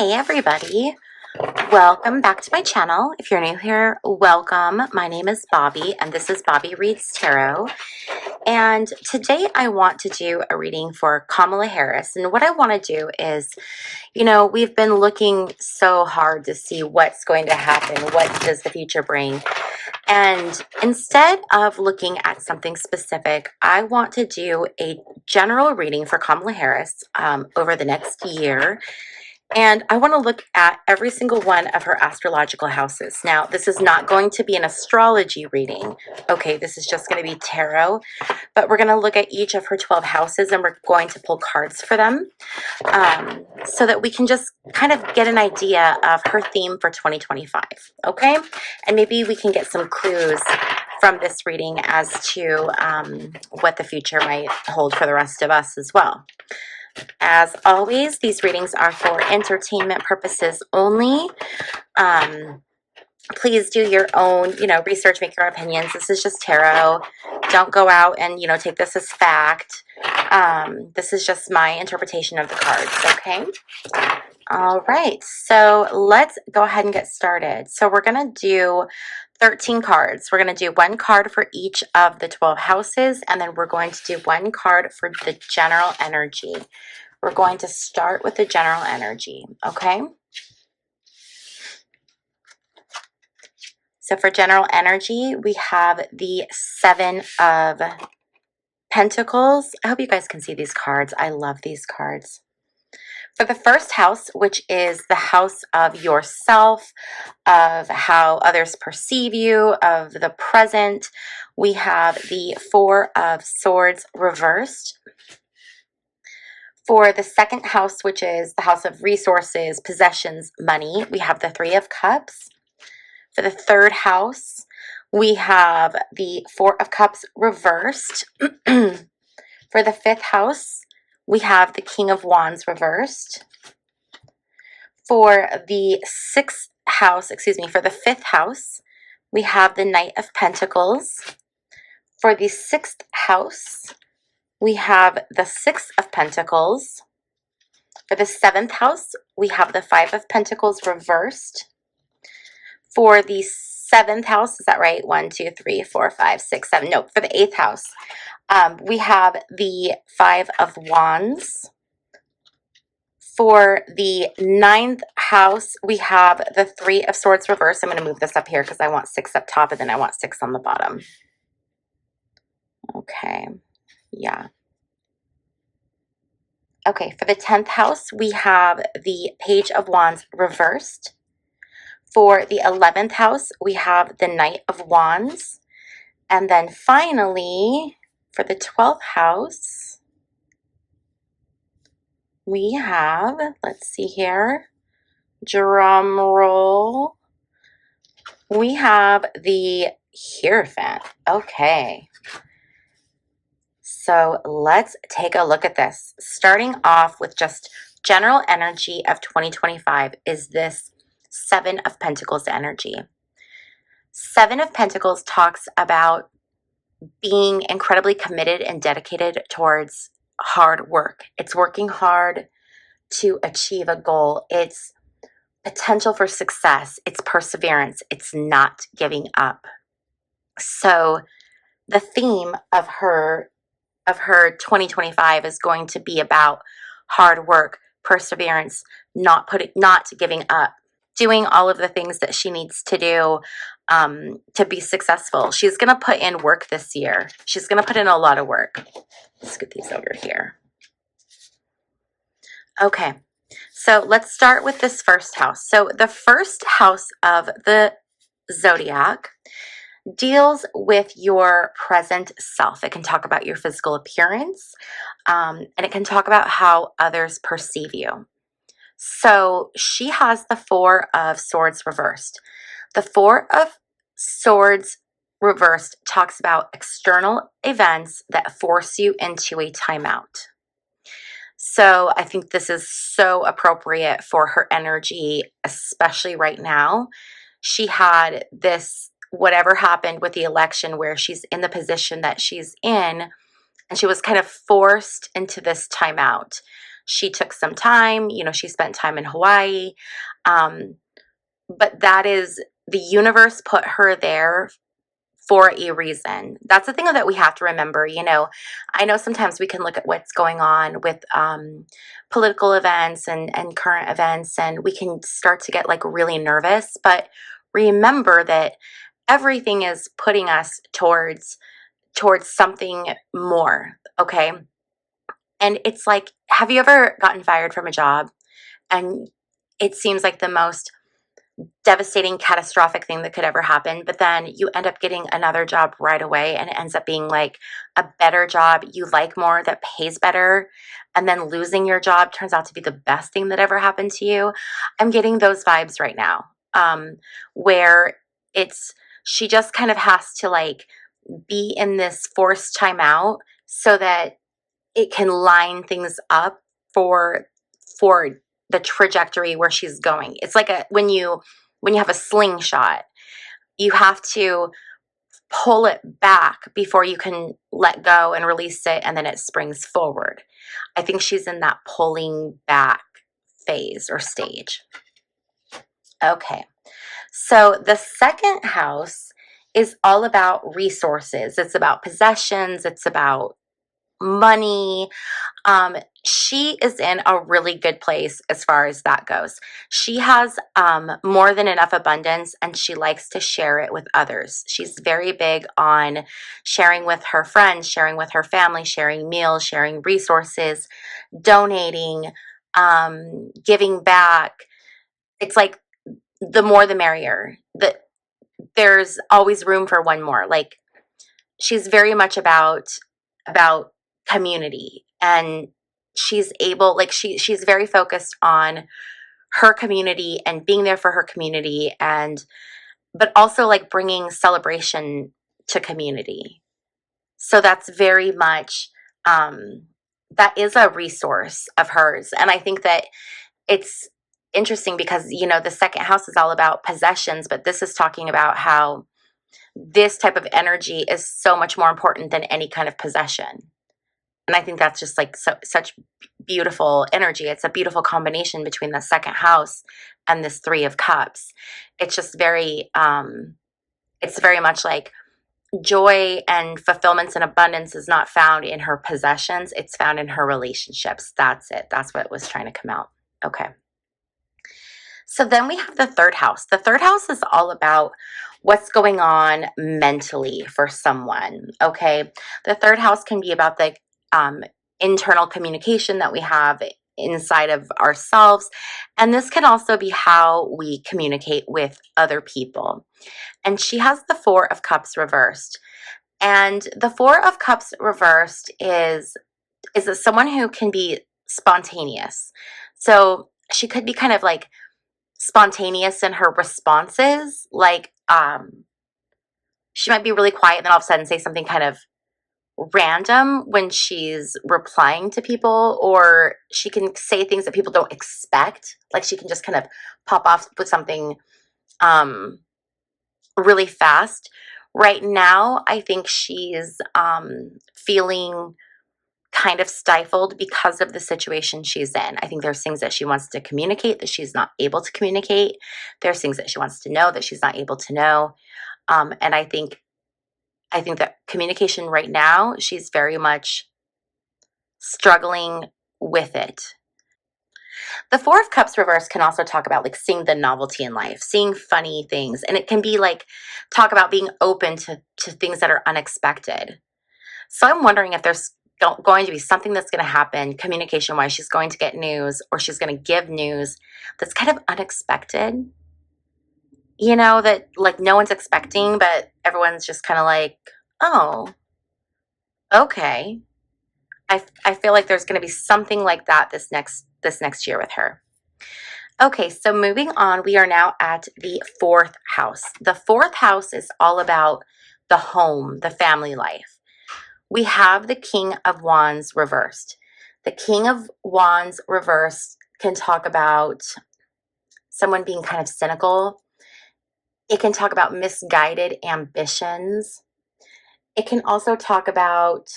Hey everybody, welcome back to my channel. If you're new here, welcome. My name is Bobbie and this is Bobbie Reads Tarot. And today I want to do a reading for Kamala Harris. And what I want to do is, we've been looking so hard to see what's going to happen. What does the future bring? And instead of looking at something specific, I want to do a general reading for Kamala Harris over the next year. And I want to look at every single one of her astrological houses. Now, this is not going to be an astrology reading. Okay, this is just going to be tarot. But we're going to look at each of her 12 houses and we're going to pull cards for them so that we can just kind of get an idea of her theme for 2025. Okay? And maybe we can get some clues from this reading as to what the future might hold for the rest of us as well. As always, these readings are for entertainment purposes only. Please do your own, research, make your own opinions. This is just tarot. Don't go out and, take this as fact. This is just my interpretation of the cards, okay? All right, so let's go ahead and get started. So we're going to do 13 cards. We're going to do one card for each of the 12 houses, and then we're going to do one card for the general energy. We're going to start with the general energy, okay? So for general energy, we have the Seven of Pentacles. I hope you guys can see these cards. I love these cards. For the first house, which is the house of yourself, of how others perceive you, of the present, we have the Four of Swords reversed. For the second house, which is the house of resources, possessions, money, we have the Three of Cups. For the third house, we have the Four of Cups reversed. For the fifth house, we have the King of Wands reversed. For the for the fifth house, we have the Knight of Pentacles. For the sixth house, we have the Six of Pentacles. For the seventh house, we have the Five of Pentacles reversed. For the seventh house, is that right? 1, 2, 3, 4, 5, 6, 7. No, for the eighth house, we have the Five of Wands. For the ninth house, we have the Three of Swords reversed. I'm going to move this up here because I want 6 up top and then I want 6 on the bottom. Okay, yeah. Okay, for the 10th house, we have the Page of Wands reversed. For the 11th house, we have the Knight of Wands. And then finally, for the 12th house, we have, let's see here, drum roll, we have the Hierophant. Okay. So let's take a look at this. Starting off with just general energy of 2025 is this Seven of Pentacles energy. Seven of Pentacles talks about being incredibly committed and dedicated towards hard work. It's working hard to achieve a goal. It's potential for success. It's perseverance. It's not giving up. So the theme of her 2025 is going to be about hard work, perseverance, not giving up, doing all of the things that she needs to do to be successful. She's going to put in work this year. She's going to put in a lot of work. Let's get these over here. Okay, so let's start with this first house. So the first house of the zodiac deals with your present self. It can talk about your physical appearance, and it can talk about how others perceive you. So she has the Four of Swords reversed. The Four of Swords reversed talks about external events that force you into a timeout. So I think this is so appropriate for her energy, especially right now. She had this, whatever happened with the election, where she's in the position that she's in, and she was kind of forced into this timeout. she took some time, she spent time in Hawaii. But that is, the universe put her there for a reason. That's the thing that we have to remember. I know sometimes we can look at what's going on with political events and current events, and we can start to get like really nervous. But remember that everything is putting us towards something more. Okay. And it's like, have you ever gotten fired from a job and it seems like the most devastating, catastrophic thing that could ever happen, but then you end up getting another job right away and it ends up being like a better job you like more, that pays better, and then losing your job turns out to be the best thing that ever happened to you? I'm getting those vibes right now, where she just kind of has to like be in this forced timeout so that it can line things up for the trajectory where she's going. It's like when you have a slingshot, you have to pull it back before you can let go and release it, and then it springs forward. I think she's in that pulling back phase or stage. Okay. So the second house is all about resources. It's about possessions. It's about money. She is in a really good place as far as that goes. She has more than enough abundance, and she likes to share it with others. She's very big on sharing with her friends, sharing with her family, sharing meals, sharing resources, donating, giving back. It's like the more the merrier. There's always room for one more. Like, she's very much about community, and she's able, like, she's very focused on her community and being there for her community, and but also like bringing celebration to community. So that's very much that is a resource of hers. And I think that it's interesting because the second house is all about possessions, but this is talking about how this type of energy is so much more important than any kind of possession. And I think that's just like such beautiful energy. It's a beautiful combination between the second house and this Three of Cups. It's just it's very much like joy and fulfillment and abundance is not found in her possessions. It's found in her relationships. That's it. That's what was trying to come out. Okay. So then we have the third house. The third house is all about what's going on mentally for someone. Okay. The third house can be about the internal communication that we have inside of ourselves. And this can also be how we communicate with other people. And she has the Four of Cups reversed. And the Four of Cups reversed is someone who can be spontaneous. So she could be kind of like spontaneous in her responses. Like, she might be really quiet and then all of a sudden say something kind of random when she's replying to people, or she can say things that people don't expect. Like, she can just kind of pop off with something really fast. Right now, I think she's feeling kind of stifled because of the situation she's in. I think there's things that she wants to communicate that she's not able to communicate. There's things that she wants to know that she's not able to know. And I think that communication right now, she's very much struggling with it. The Four of Cups reverse can also talk about like seeing the novelty in life, seeing funny things. And it can be like talk about being open to things that are unexpected. So I'm wondering if there's going to be something that's going to happen communication wise. She's going to get news, or she's going to give news that's kind of unexpected. That like no one's expecting, but everyone's just kind of like, oh, okay. I feel like there's going to be something like that this next year with her. Okay, so moving on, we are now at the fourth house. The fourth house is all about the home, the family life. We have the King of Wands reversed. The King of Wands reversed can talk about someone being kind of cynical. It can talk about misguided ambitions. It can also talk about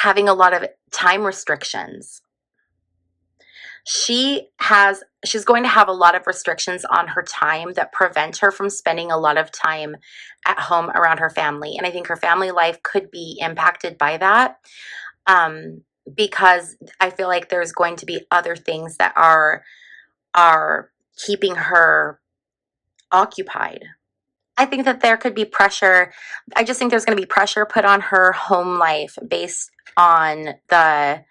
having a lot of time restrictions. She's going to have a lot of restrictions on her time that prevent her from spending a lot of time at home around her family. And I think her family life could be impacted by that, because I feel like there's going to be other things that are keeping her occupied. I think that there could be pressure. I just think there's going to be pressure put on her home life based on the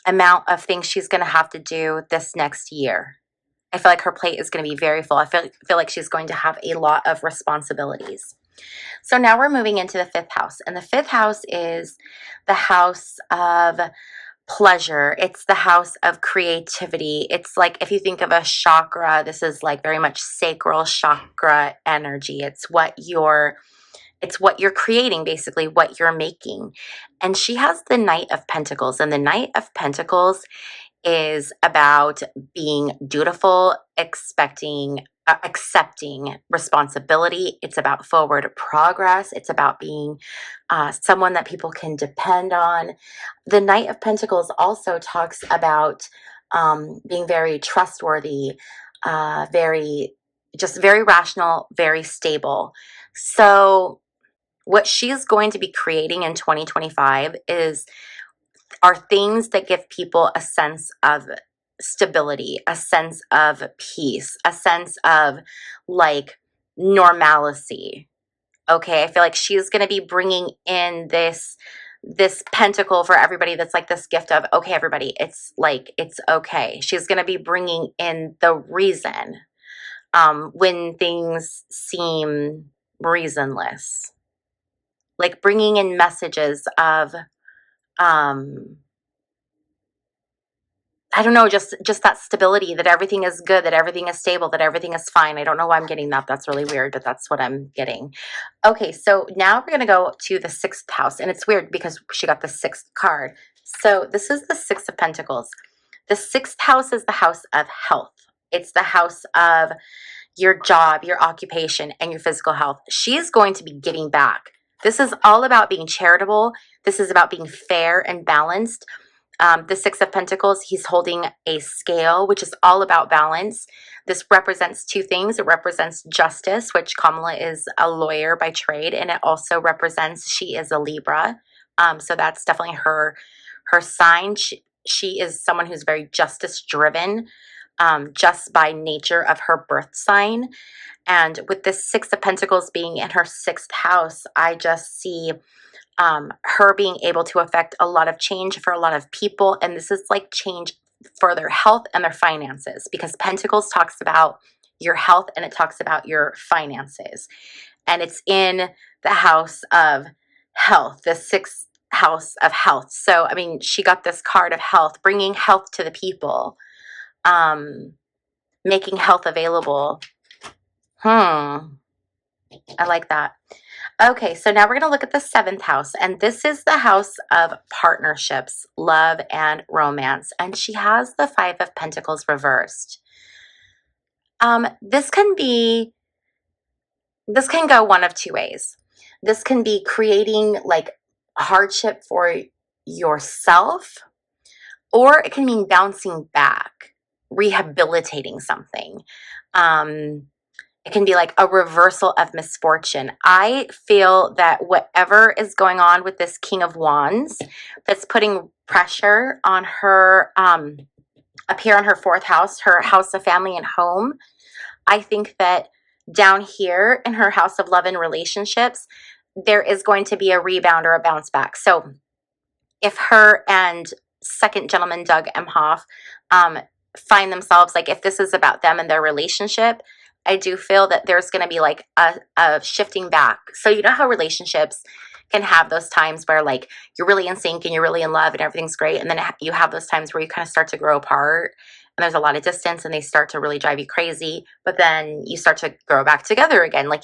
amount of things she's going to have to do this next year. I feel like her plate is going to be very full. I feel like she's going to have a lot of responsibilities. So now we're moving into the 5th house. And the 5th house is the house of pleasure. It's the house of creativity. It's like, if you think of a chakra, this is like very much sacral chakra energy. It's what you're creating, basically, what you're making. And she has the Knight of Pentacles. And the Knight of Pentacles is about being dutiful, accepting responsibility. It's about forward progress. It's about being someone that people can depend on. The Knight of Pentacles also talks about being very trustworthy, very rational, very stable. So what she's going to be creating in 2025 are things that give people a sense of stability, a sense of peace, a sense of like normalcy. Okay, I feel like she's going to be bringing in this pentacle for everybody, that's like this gift of, okay, everybody, it's okay. She's going to be bringing in the reason when things seem reasonless, like bringing in messages of I don't know, just that stability, that everything is good, that everything is stable, that everything is fine. I don't know why I'm getting that. That's really weird, but that's what I'm getting. Okay, so now we're going to go to the 6th house. And it's weird because she got the 6th card. So this is the 6 of Pentacles. The 6th house is the house of health. It's the house of your job, your occupation, and your physical health. She's going to be giving back. This is all about being charitable. This is about being fair and balanced. The 6 of Pentacles, he's holding a scale, which is all about balance. This represents two things. It represents justice, which Kamala is a lawyer by trade, and it also represents she is a Libra. So that's definitely her sign. She is someone who's very justice driven, just by nature of her birth sign. And with this 6 of Pentacles being in her 6th house, I just see her being able to affect a lot of change for a lot of people. And this is like change for their health and their finances, because Pentacles talks about your health and it talks about your finances. And it's in the house of health, the 6th house of health. So, I mean, she got this card of health, bringing health to the people, making health available. I like that. Okay, so now we're going to look at the 7th house, and this is the house of partnerships, love, and romance. And she has the 5 of Pentacles reversed. This can go one of two ways. This can be creating like hardship for yourself, or it can mean bouncing back, rehabilitating something. It can be like a reversal of misfortune. I feel that whatever is going on with this King of Wands that's putting pressure on her, up here on her 4th house, her house of family and home, I think that down here in her house of love and relationships, there is going to be a rebound or a bounce back. So if her and second gentleman, Doug Emhoff, find themselves, like if this is about them and their relationship, I do feel that there's going to be like a shifting back. So you know how relationships can have those times where like you're really in sync and you're really in love and everything's great. And then you have those times where you kind of start to grow apart and there's a lot of distance and they start to really drive you crazy. But then you start to grow back together again. Like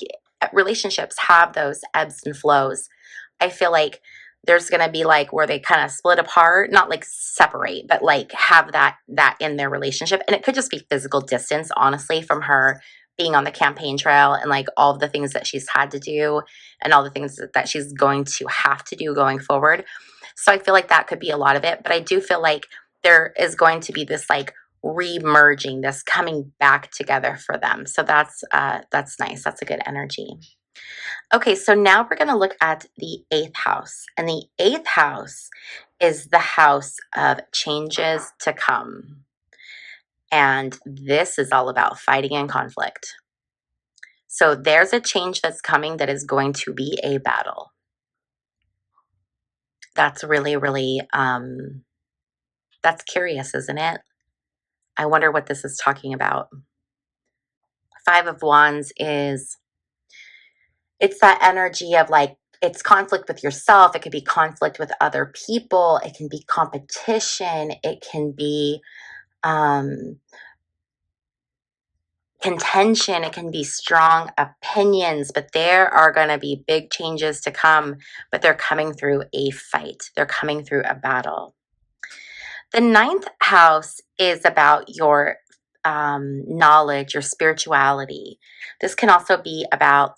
relationships have those ebbs and flows. I feel like there's going to be like where they kind of split apart, not like separate, but like have that in their relationship. And it could just be physical distance, honestly, from her being on the campaign trail and like all of the things that she's had to do and all the things that she's going to have to do going forward. So I feel like that could be a lot of it, but I do feel like there is going to be this like re-merging, this coming back together for them. So that's nice. That's a good energy. Okay, so now we're going to look at the 8th house. And the 8th house is the house of changes to come. And this is all about fighting and conflict. So there's a change that's coming that is going to be a battle. That's really, really, that's curious, isn't it? I wonder what this is talking about. 5 of Wands is, it's that energy of like, it's conflict with yourself. It could be conflict with other people. It can be competition. It can be contention. It can be strong opinions, but there are going to be big changes to come, but they're coming through a fight. They're coming through a battle. The 9th house is about your knowledge, your spirituality. This can also be about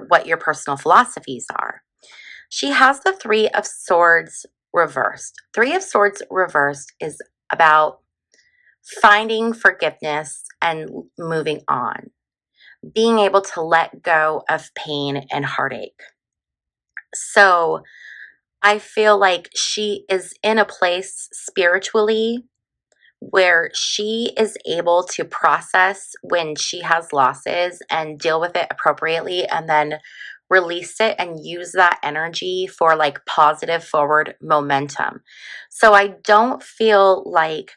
what your personal philosophies are. She has the 3 of Swords reversed. 3 of Swords reversed is about finding forgiveness and moving on, being able to let go of pain and heartache. So I feel like she is in a place spiritually where she is able to process when she has losses and deal with it appropriately and then release it and use that energy for like positive forward momentum. So I don't feel like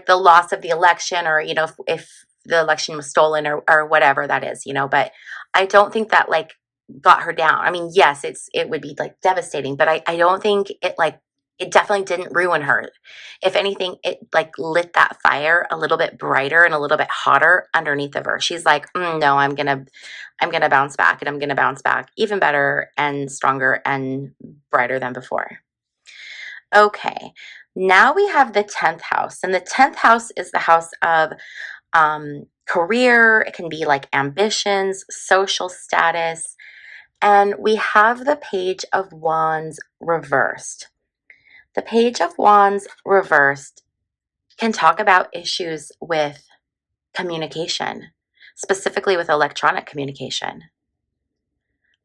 the loss of the election or, if the election was stolen or whatever that is, but I don't think that like got her down. I mean, yes, it would be like devastating, but I don't think it definitely didn't ruin her. If anything, it like lit that fire a little bit brighter and a little bit hotter underneath of her. She's like, no, I'm going to bounce back, and I'm going to bounce back even better and stronger and brighter than before. Okay. Now we have the 10th house, and the 10th house is the house of career. It can be like ambitions, social status, and we have the Page of Wands reversed. The Page of Wands reversed can talk about issues with communication, specifically with electronic communication.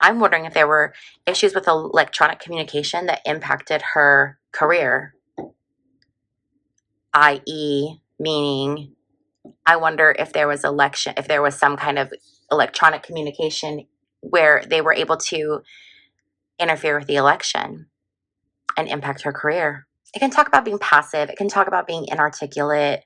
I'm wondering if there were issues with electronic communication that impacted her career, i.e., meaning I wonder if there was some kind of electronic communication where they were able to interfere with the election and impact her career. It can talk about being passive. It can talk about being inarticulate.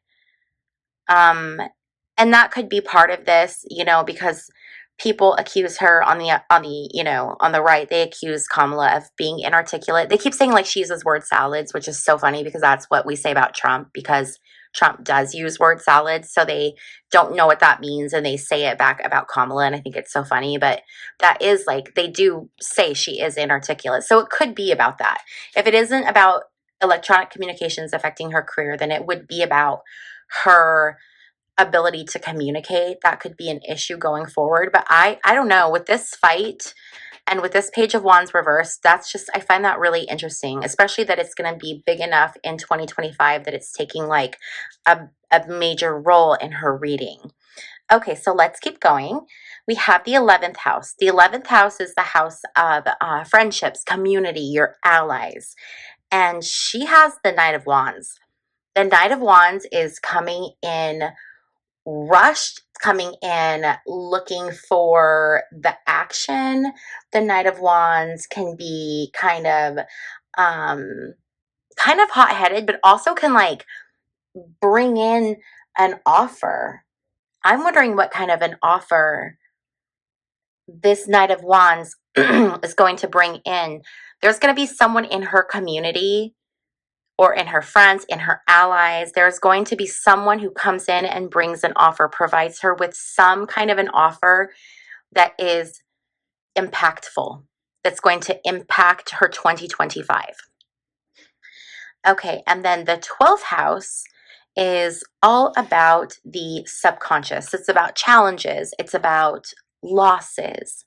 And that could be part of this, because people accuse her on the right. They accuse Kamala of being inarticulate. They keep saying like she uses word salads, which is so funny because that's what we say about Trump, because Trump does use word salads. So they don't know what that means and they say it back about Kamala. And I think it's so funny, but that is like, they do say she is inarticulate. So it could be about that. If it isn't about electronic communications affecting her career, then it would be about her ability to communicate. That could be an issue going forward. But I don't know, with this fight and with this Page of Wands reversed, I find that really interesting, especially that it's going to be big enough in 2025 that it's taking like a major role in her reading. Okay, so let's keep going. We have the 11th house. The 11th house is the house of friendships, community, your allies. And she has the Knight of Wands. The Knight of Wands is coming in rushed, coming in looking for the action. The Knight of Wands can be kind of hot-headed, but also can like bring in an offer. I'm wondering what kind of an offer this Knight of Wands is going to bring in. There's going to be someone in her community or in her friends, in her allies. There's going to be someone who comes in and brings an offer, provides her with some kind of an offer that is impactful, that's going to impact her 2025. Okay, and then the 12th house is all about the subconscious. It's about challenges. It's about losses.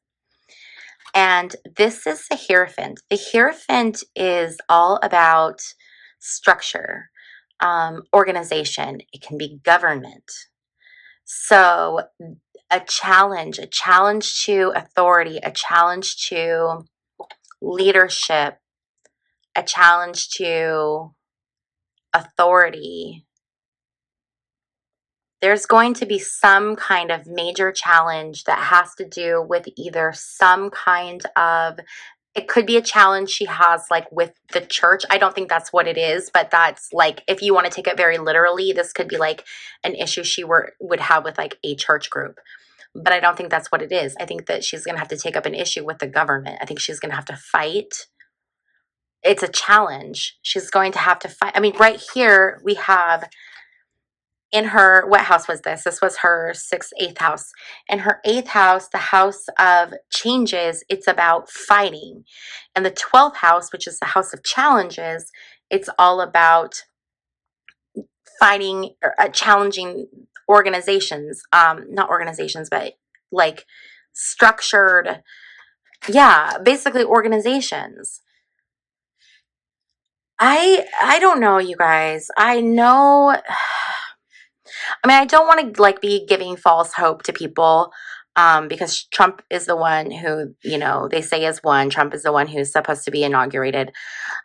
And this is the Hierophant. The Hierophant is all about structure, organization. It can be government. So a challenge to authority, a challenge to leadership, a challenge to authority. There's going to be some kind of major challenge that has to do with either some kind of, it could be a challenge she has like with the church. I don't think that's what it is, but that's like, if you want to take it very literally, this could be like an issue she would have with like a church group. But I don't think that's what it is. I think that she's going to have to take up an issue with the government. I think she's going to have to fight. It's a challenge. She's going to have to fight. I mean, right here we have in her, what house was this? This was her eighth house. In her 8th house, the house of changes, it's about fighting. And the 12th house, which is the house of challenges, it's all about fighting, challenging organizations, not organizations, but like structured, yeah, basically organizations. I don't know, you guys. I know, I mean, I don't want to like be giving false hope to people, because Trump is the one who, you know, they say is one. Trump is the one who's supposed to be inaugurated.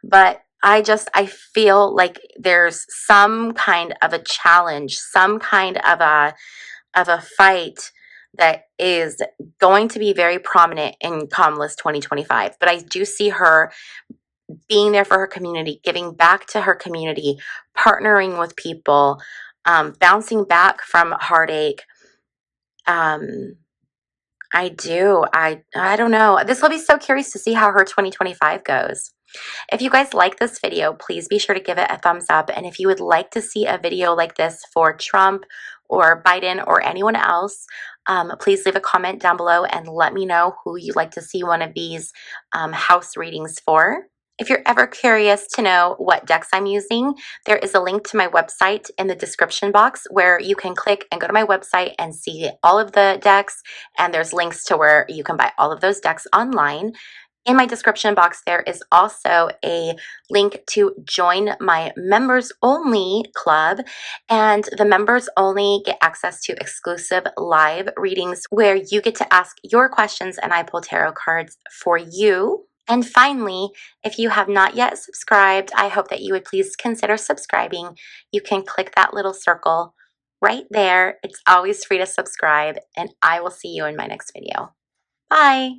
But I feel like there's some kind of a challenge, some kind of a fight that is going to be very prominent in Kamala's 2025. But I do see her being there for her community, giving back to her community, partnering with people, bouncing back from heartache. I do. I don't know. This will be so curious to see how her 2025 goes. If you guys like this video, please be sure to give it a thumbs up. And if you would like to see a video like this for Trump or Biden or anyone else, please leave a comment down below and let me know who you'd like to see one of these house readings for. If you're ever curious to know what decks I'm using, there is a link to my website in the description box where you can click and go to my website and see all of the decks, and there's links to where you can buy all of those decks online. In my description box, there is also a link to join my members only club, and the members only get access to exclusive live readings where you get to ask your questions and I pull tarot cards for you. And finally, if you have not yet subscribed, I hope that you would please consider subscribing. You can click that little circle right there. It's always free to subscribe, and I will see you in my next video. Bye.